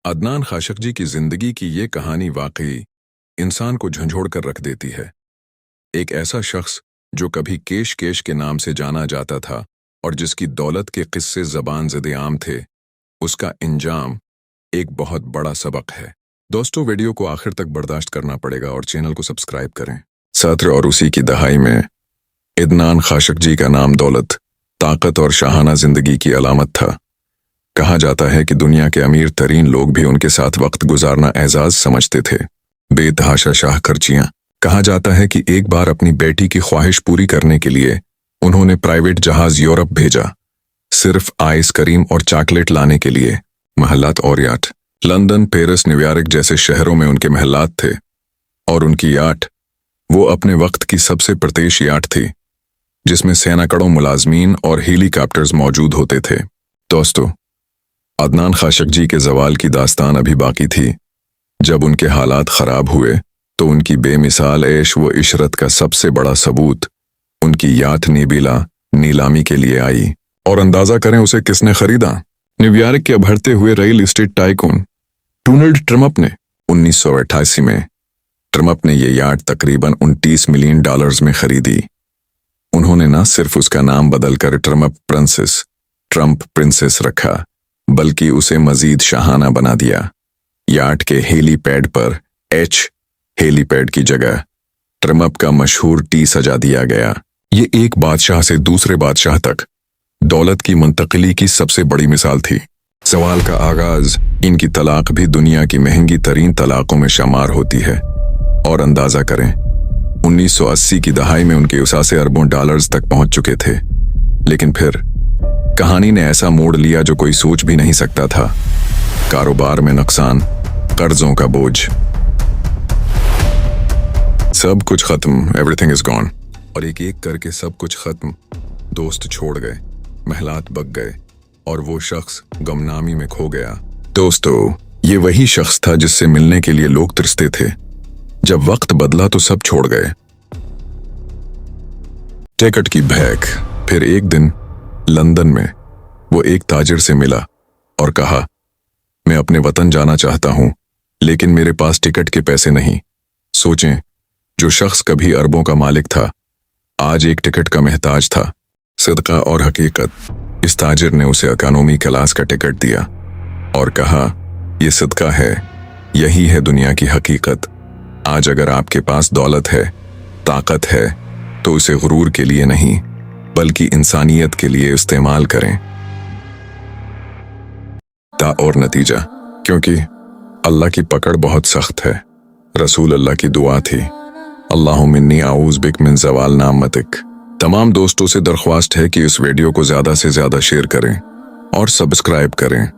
अदनान खाशकजी की जिंदगी की ये कहानी वाकई इंसान को झंझोड़ कर रख देती है। एक ऐसा शख्स जो कभी केश केश के नाम से जाना जाता था और जिसकी दौलत के किस्से ज़बान ज़दे आम थे, उसका इंजाम एक बहुत बड़ा सबक है। दोस्तों, वीडियो को आखिर तक बर्दाश्त करना पड़ेगा और चैनल को सब्सक्राइब करें। सत्र और उसी की दहाई में अदनान खाशकजी का नाम दौलत, ताकत और शाहाना जिंदगी की अलामत था। कहा जाता है कि दुनिया के अमीर तरीन लोग भी उनके साथ वक्त गुजारना एजाज समझते थे। बेतहाशा शाह खर्चियां। कहा जाता है कि एक बार अपनी बेटी की ख्वाहिश पूरी करने के लिए उन्होंने प्राइवेट जहाज यूरोप भेजा, सिर्फ आइसक्रीम और चॉकलेट लाने के लिए। महलात और याट। लंदन, पेरिस, न्यूयॉर्क जैसे शहरों में उनके महलात थे और उनकी याट वो अपने वक्त की सबसे प्रतेश याट थी, जिसमें सैकड़ों मुलाजमीन और हेलीकॉप्टर्स मौजूद होते थे। दोस्तों, अदनान खाशकजी के जवाल की दास्तान अभी बाकी थी। जब उनके हालात खराब हुए तो उनकी बेमिसाल ऐश व इशरत का सबसे बड़ा सबूत उनकी याट नेबिला नीलामी के लिए आई। और अंदाजा करें उसे किसने खरीदा? न्यूयॉर्क के उभरते हुए real estate tycoon Donald Trump ने। 1988 में ट्रम्प ने यह याट तकरीबन $29 मिलियन में खरीदी। उन्होंने न सिर्फ उसका नाम बदलकर ट्रम्प प्रिंसेस रखा, बल्कि उसे मजीद शाहाना बना दिया। याट के हेलीपैड पर हेलीपैड की जगह ट्रम्प का मशहूर टी सजा दिया गया। ये एक बादशाह से दूसरे बादशाह तक दौलत की मुंतकिली की सबसे बड़ी मिसाल थी। सवाल का आगाज, इनकी तलाक भी दुनिया की महंगी तरीन तलाकों में शुमार होती है। और अंदाजा करें, 1980 की दहाई में उनके उसासे अरबों डॉलर्स तक पहुंच चुके थे। लेकिन फिर कहानी ने ऐसा मोड़ लिया जो कोई सोच भी नहीं सकता था। कारोबार में नुकसान, कर्जों का बोझ, सब कुछ खत्म। Everything is gone. और एक एक करके सब कुछ खत्म। दोस्त छोड़ गए, महलात बक गए और वो शख्स गमनामी में खो गया। दोस्तों, ये वही शख्स था जिससे मिलने के लिए लोग तरसते थे। जब वक्त बदला तो सब छोड़ गए। टिकट की भैक। फिर एक दिन लंदन में वो एक ताजिर से मिला और कहा, मैं अपने वतन जाना चाहता हूं, लेकिन मेरे पास टिकट के पैसे नहीं। सोचें, जो शख्स कभी अरबों का मालिक था, आज एक टिकट का महताज था। सदका और हकीकत। इस ताजिर ने उसे इकोनॉमी क्लास का टिकट दिया और कहा, यह सदका है, यही है दुनिया की हकीकत। आज अगर आपके पास दौलत है, ताकत है, तो उसे गुरूर के लिए नहीं बल्कि इंसानियत के लिए इस्तेमाल करें। और नतीजा, क्योंकि अल्लाह की पकड़ बहुत सख्त है। रसूल अल्लाह की दुआ थी, अल्लाहुम्मा मिन्नी आऊज़ बिक मिन ज़वाल नामतिक। तमाम दोस्तों से दरख्वास्त है कि इस वीडियो को ज़्यादा से ज़्यादा शेयर करें और सब्सक्राइब करें।